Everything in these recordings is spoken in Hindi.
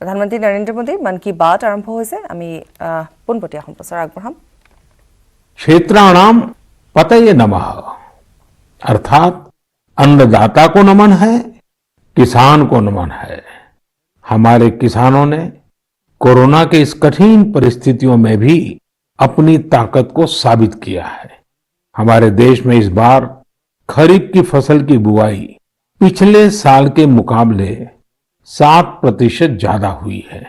प्रधानमंत्री नरेंद्र मोदी मन की बात आरम्भ হৈছে আমি পোনপটীয়া সম্প্ৰচাৰ আগবঢ়াম। क्षेत्राणाम पतये नमः अर्थात अन्नदाता को नमन है, किसान को नमन है। हमारे किसानों ने कोरोना के इस कठिन परिस्थितियों में भी अपनी ताकत को साबित किया है। हमारे देश में इस बार खरीफ की फसल की बुआई पिछले साल के मुकाबले 7% ज्यादा हुई है।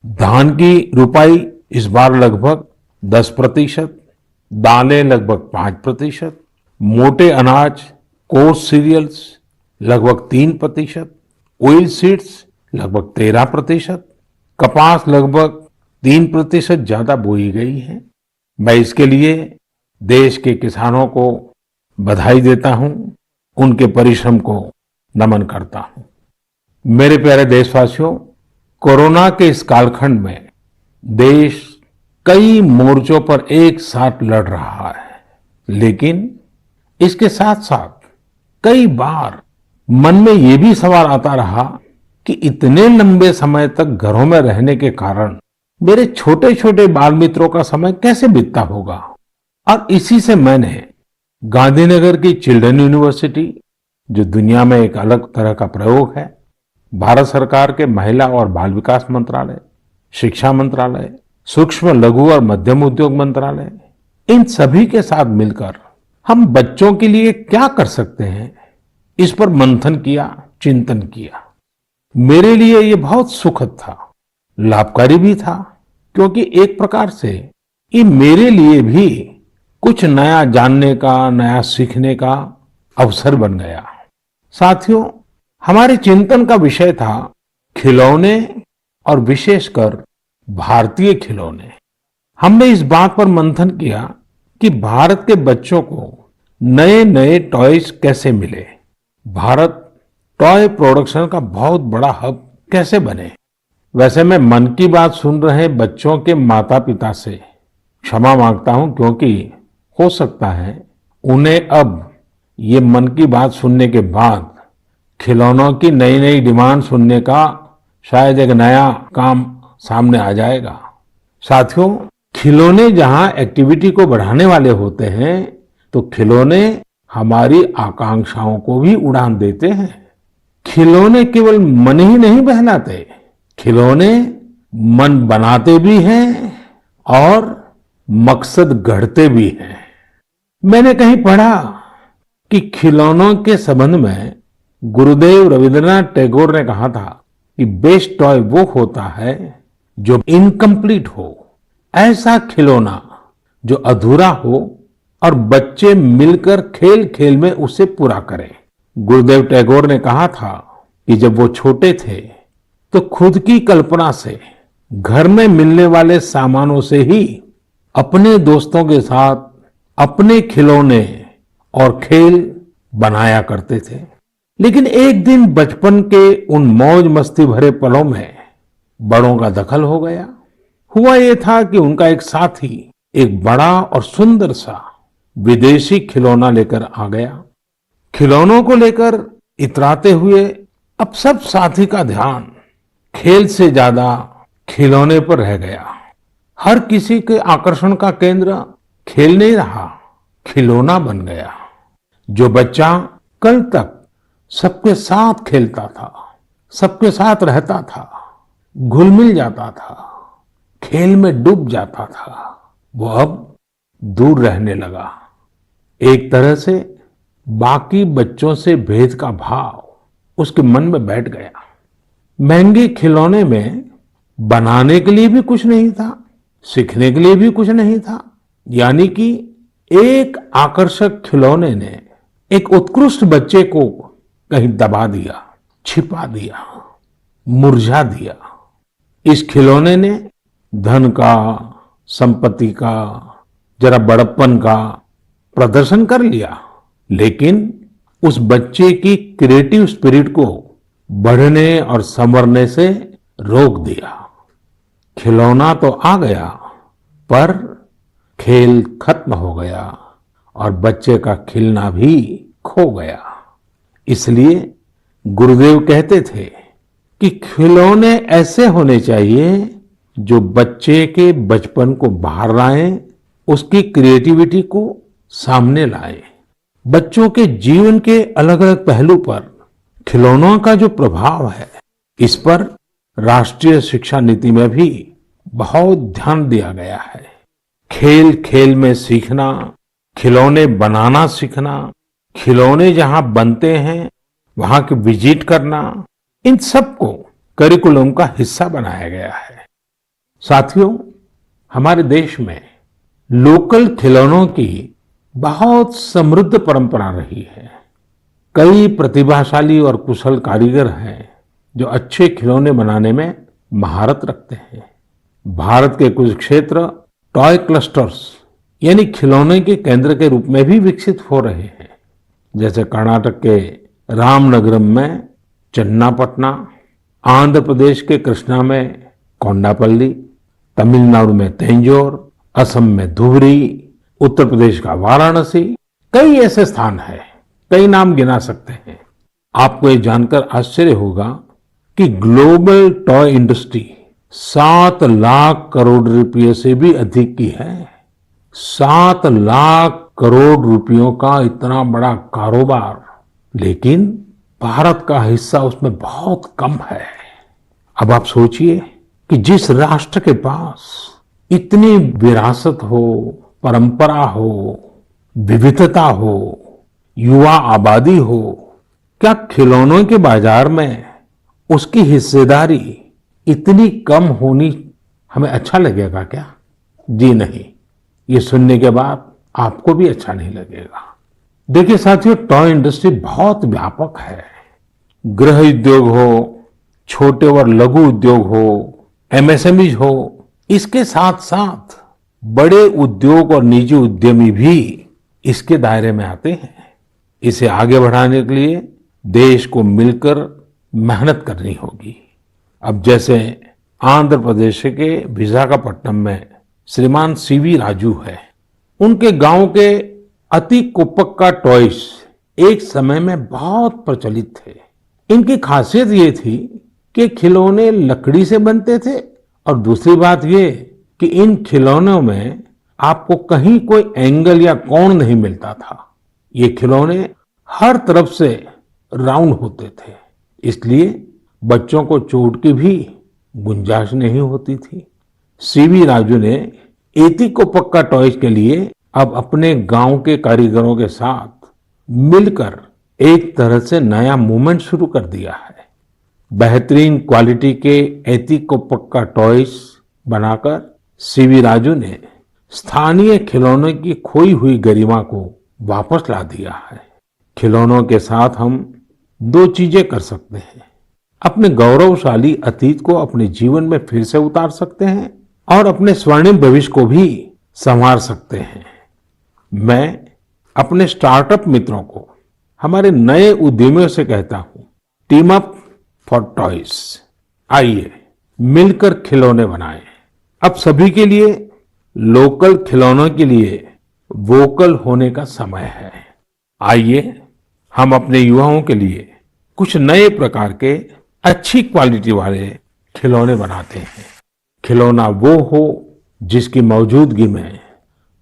धान की रुपाई इस बार लगभग 10%, दालें लगभग 5%, मोटे अनाज कोर्स सीरियल्स लगभग 3%, ऑयल सीड्स लगभग 13%, कपास लगभग 3% ज्यादा बोई गई है। मैं इसके लिए देश के किसानों को बधाई देता हूं, उनके परिश्रम को नमन करता हूं। मेरे प्यारे देशवासियों, कोरोना के इस कालखंड में देश कई मोर्चों पर एक साथ लड़ रहा है, लेकिन इसके साथ साथ कई बार मन में ये भी सवाल आता रहा कि इतने लंबे समय तक घरों में रहने के कारण मेरे छोटे छोटे बाल मित्रों का समय कैसे बीतता होगा। और इसी से मैंने गांधीनगर की चिल्ड्रन यूनिवर्सिटी, जो दुनिया में एक अलग तरह का प्रयोग है, भारत सरकार के महिला और बाल विकास मंत्रालय, शिक्षा मंत्रालय, सूक्ष्म लघु और मध्यम उद्योग मंत्रालय, इन सभी के साथ मिलकर हम बच्चों के लिए क्या कर सकते हैं, इस पर मंथन किया, चिंतन किया। मेरे लिए ये बहुत सुखद था, लाभकारी भी था, क्योंकि एक प्रकार से ये मेरे लिए भी कुछ नया जानने का, नया सीखने का अवसर बन गया। साथियों, हमारे चिंतन का विषय था खिलौने और विशेषकर भारतीय खिलौने। हमने इस बात पर मंथन किया कि भारत के बच्चों को नए नए टॉयज कैसे मिले, भारत टॉय प्रोडक्शन का बहुत बड़ा हब कैसे बने। वैसे मैं मन की बात सुन रहे बच्चों के माता पिता से क्षमा मांगता हूं, क्योंकि हो सकता है उन्हें अब ये मन की बात सुनने के बाद खिलौनों की नई नई डिमांड सुनने का शायद एक नया काम सामने आ जाएगा। साथियों, खिलौने जहां एक्टिविटी को बढ़ाने वाले होते हैं, तो खिलौने हमारी आकांक्षाओं को भी उड़ान देते हैं। खिलौने केवल मन ही नहीं बहलाते, खिलौने मन बनाते भी हैं और मकसद गढ़ते भी हैं। मैंने कहीं पढ़ा कि खिलौनों के संबंध में गुरुदेव रविंद्रनाथ टैगोर ने कहा था कि बेस्ट टॉय वो होता है जो इनकम्प्लीट हो, ऐसा खिलौना जो अधूरा हो और बच्चे मिलकर खेल खेल में उसे पूरा करें। गुरुदेव टैगोर ने कहा था कि जब वो छोटे थे तो खुद की कल्पना से घर में मिलने वाले सामानों से ही अपने दोस्तों के साथ अपने खिलौने और खेल बनाया करते थे। लेकिन एक दिन बचपन के उन मौज मस्ती भरे पलों में बड़ों का दखल हो गया। हुआ ये था कि उनका एक साथी एक बड़ा और सुंदर सा विदेशी खिलौना लेकर आ गया। खिलौनों को लेकर इतराते हुए अब सब साथी का ध्यान खेल से ज्यादा खिलौने पर रह गया। हर किसी के आकर्षण का केंद्र खेल नहीं रहा, खिलौना बन गया। जो बच्चा कल तक सबके साथ खेलता था, सबके साथ रहता था, घुल मिल जाता था, खेल में डूब जाता था, वो अब दूर रहने लगा। एक तरह से बाकी बच्चों से भेद का भाव उसके मन में बैठ गया। महंगे खिलौने में बनाने के लिए भी कुछ नहीं था, सीखने के लिए भी कुछ नहीं था। यानी कि एक आकर्षक खिलौने ने एक उत्कृष्ट बच्चे को कहीं दबा दिया, छिपा दिया, मुरझा दिया। इस खिलौने ने धन का, संपत्ति का, जरा बड़प्पन का प्रदर्शन कर लिया, लेकिन उस बच्चे की क्रिएटिव स्पिरिट को बढ़ने और संवरने से रोक दिया। खिलौना तो आ गया, पर खेल खत्म हो गया और बच्चे का खिलना भी खो गया। इसलिए गुरुदेव कहते थे कि खिलौने ऐसे होने चाहिए जो बच्चे के बचपन को बाहर लाएं, उसकी क्रिएटिविटी को सामने लाएं। बच्चों के जीवन के अलग अलग पहलू पर खिलौनों का जो प्रभाव है, इस पर राष्ट्रीय शिक्षा नीति में भी बहुत ध्यान दिया गया है। खेल खेल में सीखना, खिलौने बनाना सीखना, खिलौने जहां बनते हैं वहां की विजिट करना, इन सबको करिकुलम का हिस्सा बनाया गया है। साथियों, हमारे देश में लोकल खिलौनों की बहुत समृद्ध परंपरा रही है। कई प्रतिभाशाली और कुशल कारीगर हैं जो अच्छे खिलौने बनाने में महारत रखते हैं। भारत के कुछ क्षेत्र टॉय क्लस्टर्स यानी खिलौने के केंद्र के रूप में भी विकसित हो रहे हैं। जैसे कर्नाटक के रामनगरम में चन्नापटना, आंध्र प्रदेश के कृष्णा में कोंडापल्ली, तमिलनाडु में तंजौर, असम में धुबरी, उत्तर प्रदेश का वाराणसी, कई ऐसे स्थान हैं, कई नाम गिना सकते हैं। आपको ये जानकर आश्चर्य होगा कि global toy industry 7 lakh crore रुपए से भी अधिक की है। 7 लाख करोड़ रुपयों का इतना बड़ा कारोबार, लेकिन भारत का हिस्सा उसमें बहुत कम है। अब आप सोचिए कि जिस राष्ट्र के पास इतनी विरासत हो, परंपरा हो, विविधता हो, युवा आबादी हो, क्या खिलौनों के बाजार में उसकी हिस्सेदारी इतनी कम होनी हमें अच्छा लगेगा क्या? जी नहीं, ये सुनने के बाद आपको भी अच्छा नहीं लगेगा। देखिए साथियों, टॉय इंडस्ट्री बहुत व्यापक है। गृह उद्योग हो, छोटे और लघु उद्योग हो, एमएसएमई हो, इसके साथ साथ बड़े उद्योग और निजी उद्यमी भी इसके दायरे में आते हैं। इसे आगे बढ़ाने के लिए देश को मिलकर मेहनत करनी होगी। अब जैसे आंध्र प्रदेश के विशाखापट्टनम में श्रीमान सीवी राजू है, उनके गांव के अति कोप्पका टॉयज एक समय में बहुत प्रचलित थे। इनकी खासियत ये थी कि खिलौने लकड़ी से बनते थे और दूसरी बात ये कि इन खिलौनों में आपको कहीं कोई एंगल या कोण नहीं मिलता था। ये खिलौने हर तरफ से राउंड होते थे, इसलिए बच्चों को चोट की भी गुंजाइश नहीं होती थी। सीवी राजू ने एती को पक्का टॉयज के लिए अब अपने गांव के कारीगरों के साथ मिलकर एक तरह से नया मूवमेंट शुरू कर दिया है। बेहतरीन क्वालिटी के एती को पक्का टॉयज बनाकर सीवी राजू ने स्थानीय खिलौनों की खोई हुई गरिमा को वापस ला दिया है। खिलौनों के साथ हम 2 चीजें कर सकते हैं। अपने गौरवशाली अतीत को अपने जीवन में फिर से उतार सकते हैं और अपने स्वर्णिम भविष्य को भी संवार सकते हैं। मैं अपने स्टार्टअप मित्रों को, हमारे नए उद्यमियों से कहता हूं, टीम अप फॉर टॉयज। आइए मिलकर खिलौने बनाएं। अब सभी के लिए लोकल खिलौनों के लिए वोकल होने का समय है। आइए हम अपने युवाओं के लिए कुछ नए प्रकार के अच्छी क्वालिटी वाले खिलौने बनाते हैं। खिलौना वो हो जिसकी मौजूदगी में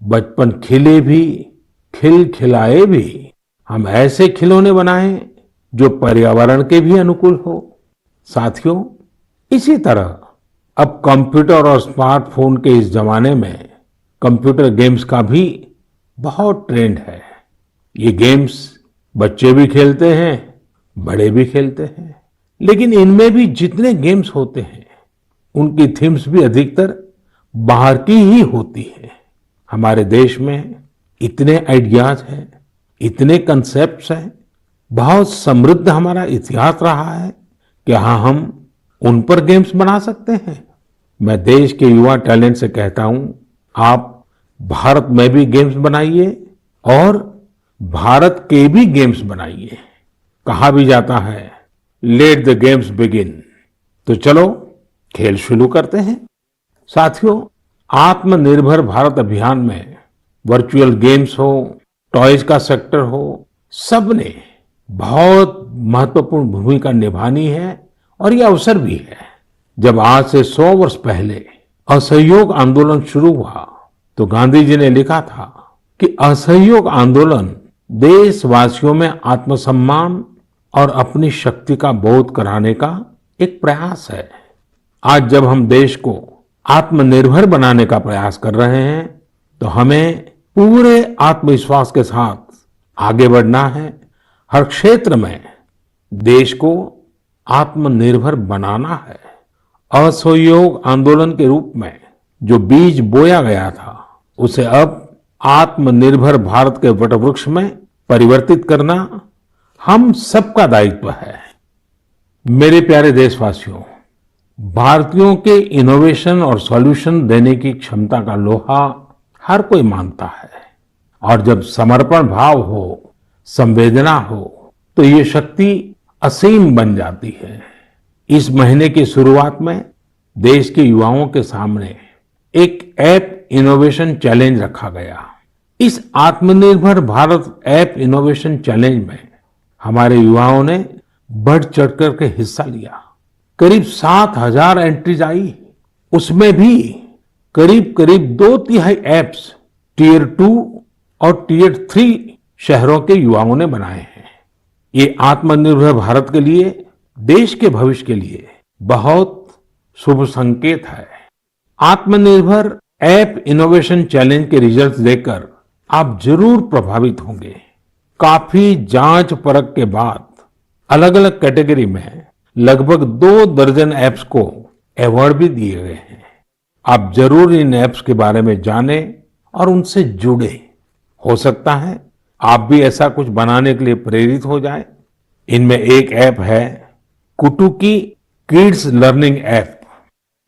बचपन खिले भी, खिल खिलाए भी। हम ऐसे खिलौने बनाएं जो पर्यावरण के भी अनुकूल हो। साथियों, इसी तरह अब कंप्यूटर और स्मार्टफोन के इस जमाने में कंप्यूटर गेम्स का भी बहुत ट्रेंड है। ये गेम्स बच्चे भी खेलते हैं, बड़े भी खेलते हैं, लेकिन इनमें भी जितने गेम्स होते हैं उनकी थीम्स भी अधिकतर बाहर की ही होती है। हमारे देश में इतने आइडियाज हैं, इतने कंसेप्ट्स हैं, बहुत समृद्ध हमारा इतिहास रहा है कि हाँ, हम उन पर गेम्स बना सकते हैं। मैं देश के युवा टैलेंट से कहता हूं, आप भारत में भी गेम्स बनाइए और भारत के भी गेम्स बनाइए। कहा भी जाता है, लेट द गेम्स बिगिन। तो चलो खेल शुरू करते हैं। साथियों, आत्मनिर्भर भारत अभियान में वर्चुअल गेम्स हो, टॉयज का सेक्टर हो, सबने बहुत महत्वपूर्ण भूमिका निभानी है और ये अवसर भी है। जब आज से 100 वर्ष पहले असहयोग आंदोलन शुरू हुआ तो गांधी जी ने लिखा था कि असहयोग आंदोलन देशवासियों में आत्मसम्मान और अपनी शक्ति का बोध कराने का एक प्रयास है। आज जब हम देश को आत्मनिर्भर बनाने का प्रयास कर रहे हैं तो हमें पूरे आत्मविश्वास के साथ आगे बढ़ना है। हर क्षेत्र में देश को आत्मनिर्भर बनाना है। असहयोग आंदोलन के रूप में जो बीज बोया गया था उसे अब आत्मनिर्भर भारत के वटवृक्ष में परिवर्तित करना हम सबका दायित्व है। मेरे प्यारे देशवासियों, भारतीयों के इनोवेशन और सॉल्यूशन देने की क्षमता का लोहा हर कोई मानता है और जब समर्पण भाव हो, संवेदना हो तो ये शक्ति असीम बन जाती है। इस महीने की शुरुआत में देश के युवाओं के सामने एक ऐप इनोवेशन चैलेंज रखा गया। इस आत्मनिर्भर भारत ऐप इनोवेशन चैलेंज में हमारे युवाओं ने बढ़ चढ़ करके हिस्सा लिया। करीब 7,000 एंट्रीज आई। उसमें भी करीब करीब 2/3 ऐप्स टियर 2 और टियर 3 शहरों के युवाओं ने बनाए हैं। ये आत्मनिर्भर भारत के लिए, देश के भविष्य के लिए बहुत शुभ संकेत है। आत्मनिर्भर ऐप इनोवेशन चैलेंज के रिजल्ट देखकर आप जरूर प्रभावित होंगे। काफी जांच परख के बाद अलग अलग कैटेगरी में लगभग 2 दर्जन ऐप्स को अवार्ड भी दिए गए हैं। आप जरूर इन ऐप्स के बारे में जानें और उनसे जुड़े। हो सकता है आप भी ऐसा कुछ बनाने के लिए प्रेरित हो जाए। इनमें एक ऐप है कुटुकी किड्स लर्निंग ऐप।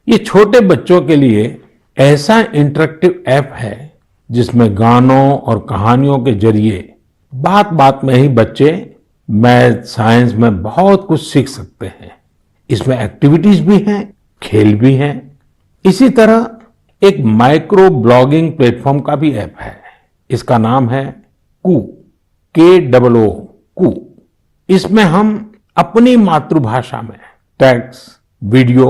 ये छोटे बच्चों के लिए ऐसा इंटरेक्टिव ऐप है जिसमें गानों और कहानियों के जरिए बात बात में ही बच्चे मैथ, साइंस में बहुत कुछ सीख सकते हैं। इसमें एक्टिविटीज भी हैं, खेल भी हैं। इसी तरह एक माइक्रो ब्लॉगिंग प्लेटफॉर्म का भी ऐप है। इसका नाम है कू, KOO कू। इसमें हम अपनी मातृभाषा में टेक्स्ट, वीडियो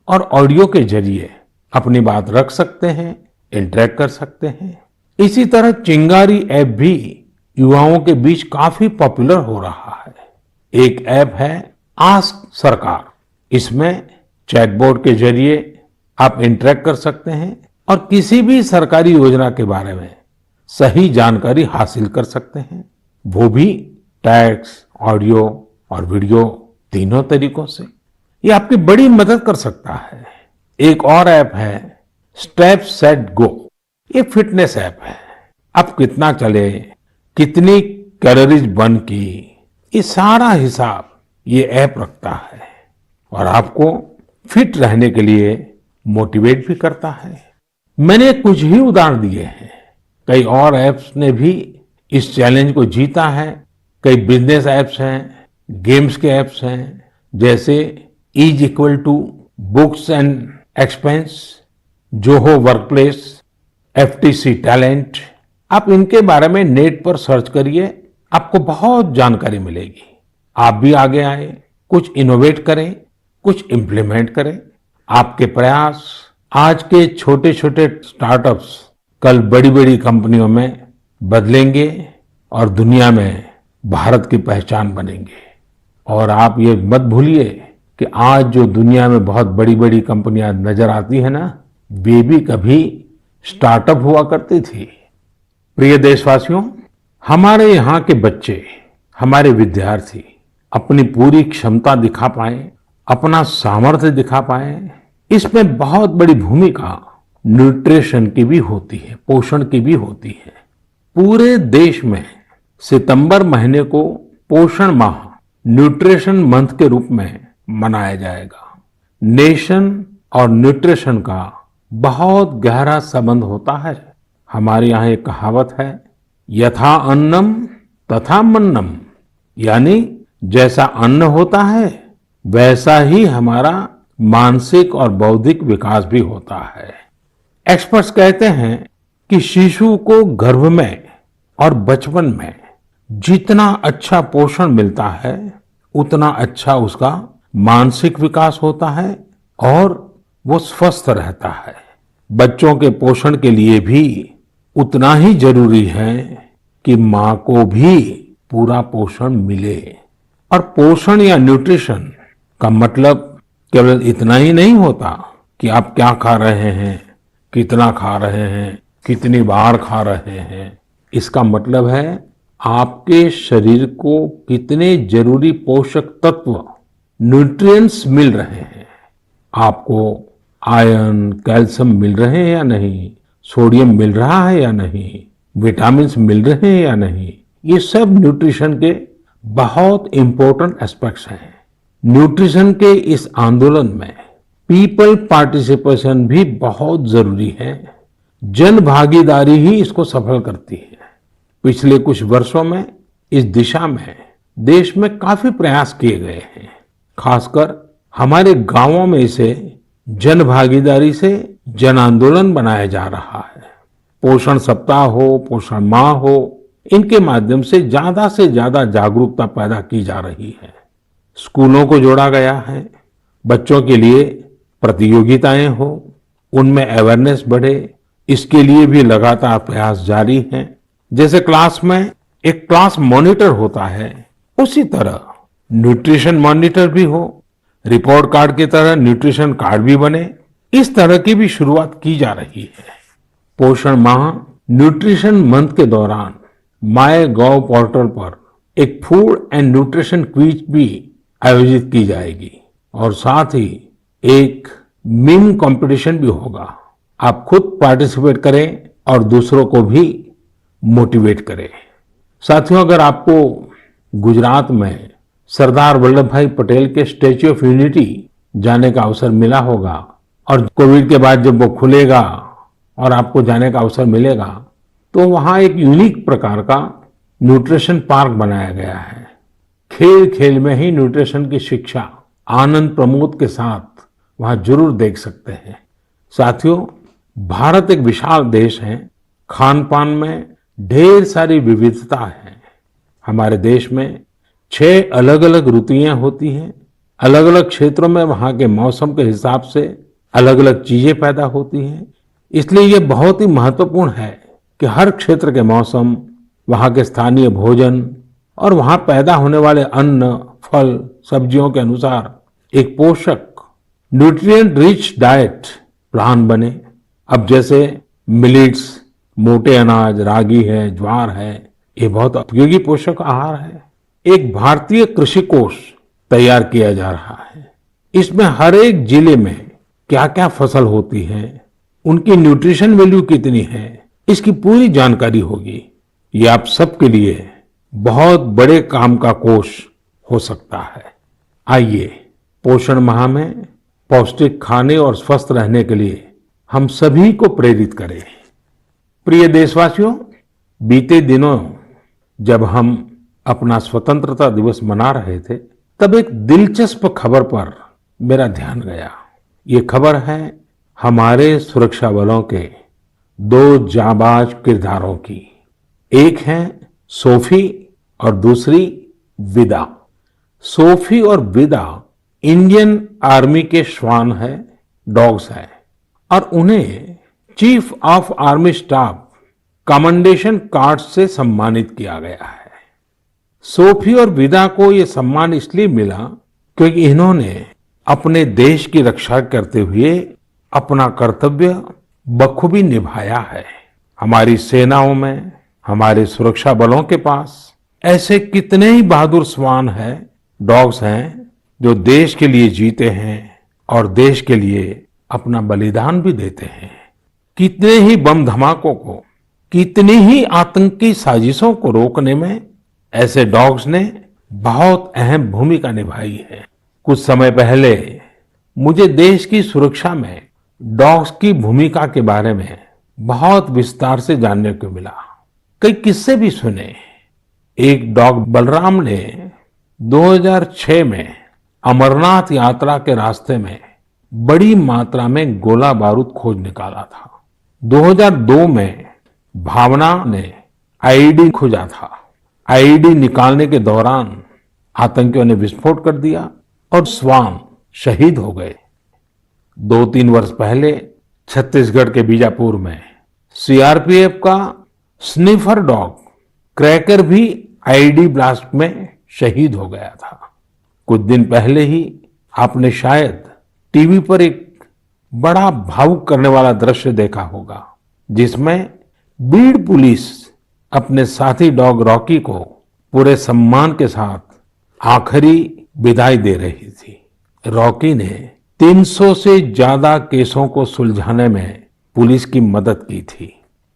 और ऑडियो के जरिए अपनी बात रख सकते हैं, इंटरेक्ट कर सकते हैं। इसी तरह चिंगारी ऐप भी युवाओं के बीच काफी पॉपुलर हो रहा है। एक ऐप है आस्क सरकार। इसमें चैटबॉट के जरिए आप इंटरेक्ट कर सकते हैं और किसी भी सरकारी योजना के बारे में सही जानकारी हासिल कर सकते हैं, वो भी टेक्स्ट, ऑडियो और वीडियो तीनों तरीकों से। ये आपकी बड़ी मदद कर सकता है। एक और ऐप है स्टेप सेट गो। ये फिटनेस ऐप है। आप कितना चले, कितनी कैलोरीज बर्न की, ये सारा हिसाब ये ऐप रखता है और आपको फिट रहने के लिए मोटिवेट भी करता है। मैंने कुछ ही उदाहरण दिए हैं। कई और ऐप्स ने भी इस चैलेंज को जीता है। कई बिजनेस ऐप्स हैं, गेम्स के ऐप्स हैं, जैसे = books and expense, Zoho workplace, FTC talent. आप इनके बारे में नेट पर सर्च करिए, आपको बहुत जानकारी मिलेगी। आप भी आगे आए, कुछ इनोवेट करें, कुछ इंप्लीमेंट करें। आपके प्रयास आज के छोटे छोटे स्टार्टअप्स कल बड़ी बड़ी कंपनियों में बदलेंगे और दुनिया में भारत की पहचान बनेंगे। और आप ये मत भूलिए कि आज जो दुनिया में बहुत बड़ी बड़ी कंपनियां नजर आती है ना, वे भी कभी स्टार्टअप हुआ करती थी। प्रिय देशवासियों, हमारे यहाँ के बच्चे, हमारे विद्यार्थी अपनी पूरी क्षमता दिखा पाए, अपना सामर्थ्य दिखा पाए, इसमें बहुत बड़ी भूमिका न्यूट्रिशन की भी होती है, पोषण की भी होती है। पूरे देश में सितंबर महीने को पोषण माह, न्यूट्रिशन मंथ के रूप में मनाया जाएगा। नेशन और न्यूट्रिशन का बहुत गहरा संबंध होता है। हमारे यहाँ एक कहावत है, यथा अन्नम तथा मन्नम, यानी जैसा अन्न होता है वैसा ही हमारा मानसिक और बौद्धिक विकास भी होता है। एक्सपर्ट्स कहते हैं कि शिशु को गर्भ में और बचपन में जितना अच्छा पोषण मिलता है उतना अच्छा उसका मानसिक विकास होता है और वो स्वस्थ रहता है। बच्चों के पोषण के लिए भी उतना ही जरूरी है कि माँ को भी पूरा पोषण मिले। और पोषण या न्यूट्रिशन का मतलब केवल इतना ही नहीं होता कि आप क्या खा रहे हैं, कितना खा रहे हैं, कितनी बार खा रहे हैं। इसका मतलब है आपके शरीर को कितने जरूरी पोषक तत्व, न्यूट्रिएंट्स मिल रहे हैं। आपको आयरन, कैल्शियम मिल रहे हैं या नहीं, सोडियम मिल रहा है या नहीं, विटामिन्स मिल रहे हैं या नहीं, ये सब न्यूट्रिशन के बहुत इंपॉर्टेंट एस्पेक्ट्स हैं। न्यूट्रिशन के इस आंदोलन में पीपल पार्टिसिपेशन भी बहुत जरूरी है। जन भागीदारी ही इसको सफल करती है। पिछले कुछ वर्षों में इस दिशा में देश में काफी प्रयास किए गए हैं। खासकर हमारे गांवों में इसे जन भागीदारी से जन आंदोलन बनाया जा रहा है। पोषण सप्ताह हो, पोषण माह हो, इनके माध्यम से ज्यादा जागरूकता पैदा की जा रही है। स्कूलों को जोड़ा गया है, बच्चों के लिए प्रतियोगिताएं हो, उनमें अवेयरनेस बढ़े, इसके लिए भी लगातार प्रयास जारी हैं। जैसे क्लास में एक क्लास मॉनिटर होता है, उसी तरह न्यूट्रिशन मॉनिटर भी हो, रिपोर्ट कार्ड की तरह न्यूट्रिशन कार्ड भी बने, इस तरह की भी शुरुआत की जा रही है। पोषण माह न्यूट्रिशन मंथ के दौरान माय गॉव पोर्टल पर एक फूड एंड न्यूट्रिशन क्विज भी आयोजित की जाएगी और साथ ही एक मीम कंपटीशन भी होगा। आप खुद पार्टिसिपेट करें और दूसरों को भी मोटिवेट करें। साथियों, अगर आपको गुजरात में सरदार वल्लभ भाई पटेल के स्टैच्यू ऑफ यूनिटी जाने का अवसर मिला होगा और कोविड के बाद जब वो खुलेगा और आपको जाने का अवसर मिलेगा, तो वहां एक यूनिक प्रकार का न्यूट्रिशन पार्क बनाया गया है। खेल खेल में ही न्यूट्रिशन की शिक्षा आनंद प्रमोद के साथ वहां जरूर देख सकते हैं। साथियों, भारत एक विशाल देश है। खान पान में ढेर सारी विविधता है। हमारे देश में 6 अलग अलग ऋतुएं होती हैं। अलग अलग क्षेत्रों में वहां के मौसम के हिसाब से अलग अलग चीजें पैदा होती हैं। इसलिए ये बहुत ही महत्वपूर्ण है कि हर क्षेत्र के मौसम, वहां के स्थानीय भोजन और वहां पैदा होने वाले अन्न, फल, सब्जियों के अनुसार एक पोषक न्यूट्रिएंट रिच डाइट प्लान बने। अब जैसे मिलेट्स, मोटे अनाज, रागी है, ज्वार है, ये बहुत उपयोगी पोषक आहार है। एक भारतीय कृषि कोष तैयार किया जा रहा है। इसमें हर एक जिले में क्या क्या फसल होती है, उनकी न्यूट्रिशन वैल्यू कितनी है, इसकी पूरी जानकारी होगी। ये आप सबके लिए बहुत बड़े काम का कोष हो सकता है। आइए, पोषण माह में पौष्टिक खाने और स्वस्थ रहने के लिए हम सभी को प्रेरित करें। प्रिय देशवासियों, बीते दिनों जब हम अपना स्वतंत्रता दिवस मना रहे थे, तब एक दिलचस्प खबर पर मेरा ध्यान गया। ये खबर है हमारे सुरक्षा बलों के 2 जाबाज किरदारों की। एक है सोफी और दूसरी विदा। सोफी और विदा इंडियन आर्मी के श्वान है, डॉग्स हैं, और उन्हें chief of army staff commendation card से सम्मानित किया गया है। सोफी और विदा को ये सम्मान इसलिए मिला क्योंकि इन्होंने अपने देश की रक्षा करते हुए अपना कर्तव्य बखूबी निभाया है। हमारी सेनाओं में, हमारे सुरक्षा बलों के पास ऐसे कितने ही बहादुर श्वान हैं, डॉग्स हैं, जो देश के लिए जीते हैं और देश के लिए अपना बलिदान भी देते हैं। कितने ही बम धमाकों को, कितनी ही आतंकी साजिशों को रोकने में ऐसे डॉग्स ने बहुत अहम भूमिका निभाई है। कुछ समय पहले मुझे देश की सुरक्षा में डॉग्स की भूमिका के बारे में बहुत विस्तार से जानने को मिला। कई किस्से भी सुने। एक डॉग बलराम ने 2006 में अमरनाथ यात्रा के रास्ते में बड़ी मात्रा में गोला बारूद खोज निकाला था। 2002 में भावना ने आईईडी खोजा था। आईईडी निकालने के दौरान आतंकियों ने विस्फोट कर दिया और श्वान शहीद हो गए। 2-3 वर्ष पहले छत्तीसगढ़ के बीजापुर में सीआरपीएफ का स्निफर डॉग क्रैकर भी आईईडी ब्लास्ट में शहीद हो गया था। कुछ दिन पहले ही आपने शायद टीवी पर एक बड़ा भावुक करने वाला दृश्य देखा होगा, जिसमें बीड़ पुलिस अपने साथी डॉग रॉकी को पूरे सम्मान के साथ आखिरी विदाई दे रही थी। रॉकी ने 300 से ज्यादा केसों को सुलझाने में पुलिस की मदद की थी।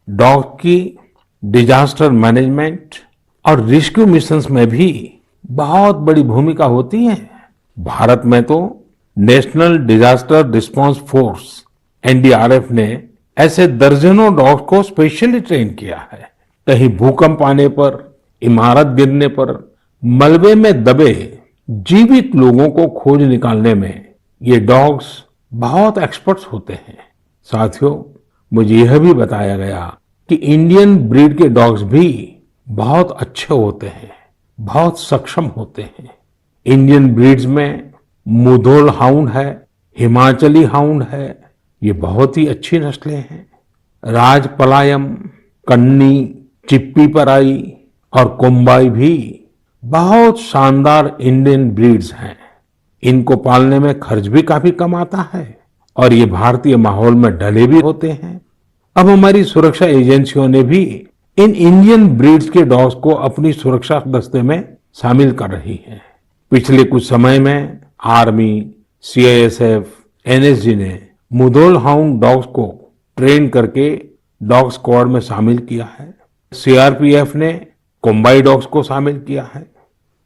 डॉग की डिजास्टर मैनेजमेंट और रेस्क्यू मिशंस में भी बहुत बड़ी भूमिका होती है। भारत में तो national disaster response force NDRF ने ऐसे दर्जनों डॉग्स को स्पेशली ट्रेन किया है। कहीं भूकंप आने पर, इमारत गिरने पर, मलबे में दबे जीवित लोगों को खोज निकालने में ये डॉग्स बहुत एक्सपर्ट्स होते हैं। साथियों, मुझे यह भी बताया गया कि इंडियन ब्रीड के डॉग्स भी बहुत अच्छे होते हैं, बहुत सक्षम होते हैं। इंडियन ब्रीड्स में मुधोल हाउंड है, हिमाचली हाउंड है, ये बहुत ही अच्छी नस्लें हैं। राजपलायम, कन्नी, चिप्पी पराई और कोम्बाई भी बहुत शानदार इंडियन ब्रीड्स हैं। इनको पालने में खर्च भी काफी कम आता है और ये भारतीय माहौल में ढले भी होते हैं। अब हमारी सुरक्षा एजेंसियों ने भी इन इंडियन ब्रीड्स के डॉग्स को अपनी सुरक्षा दस्ते में शामिल कर रही है। पिछले कुछ समय में आर्मी, सीआईएसएफ, एनएसजी ने मुधोल हाउंड डॉग्स को ट्रेन करके डॉग स्क्वाड में शामिल किया है। सीआरपीएफ ने कोम्बाई डॉग्स को शामिल किया है।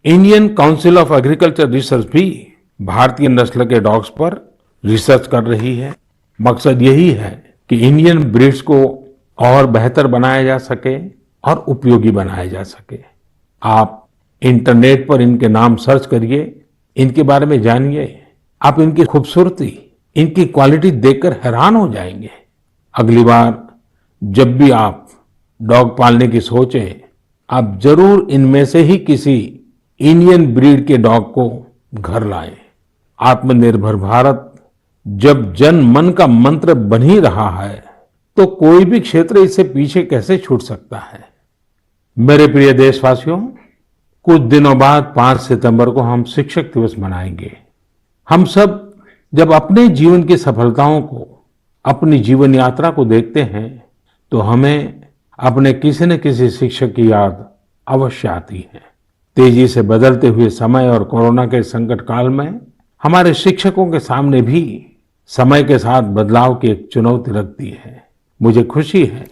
Indian council of agriculture research भी भारतीय नस्ल के डॉग्स पर रिसर्च कर रही है। मकसद यही है कि इंडियन ब्रीड्स को और बेहतर बनाया जा सके और उपयोगी बनाया जा सके। आप इंटरनेट पर इनके नाम सर्च करिए, इनके बारे में जानिए। आप इनकी खूबसूरती, इनकी क्वालिटी देखकर हैरान हो जाएंगे। अगली बार जब भी आप डॉग पालने की सोचें, आप जरूर इनमें से ही किसी इंडियन ब्रीड के डॉग को घर लाएं। आत्मनिर्भर भारत जब जन मन का मंत्र बन ही रहा है, तो कोई भी क्षेत्र इससे पीछे कैसे छूट सकता है। मेरे प्रिय देशवासियों, कुछ दिनों बाद 5 सितंबर को हम शिक्षक दिवस मनाएंगे। हम सब जब अपने जीवन की सफलताओं को, अपनी जीवन यात्रा को देखते हैं, तो हमें अपने किसी न किसी शिक्षक की याद अवश्य आती है। तेजी से बदलते हुए समय और कोरोना के संकट काल में हमारे शिक्षकों के सामने भी समय के साथ बदलाव की एक चुनौती रखती है। मुझे खुशी है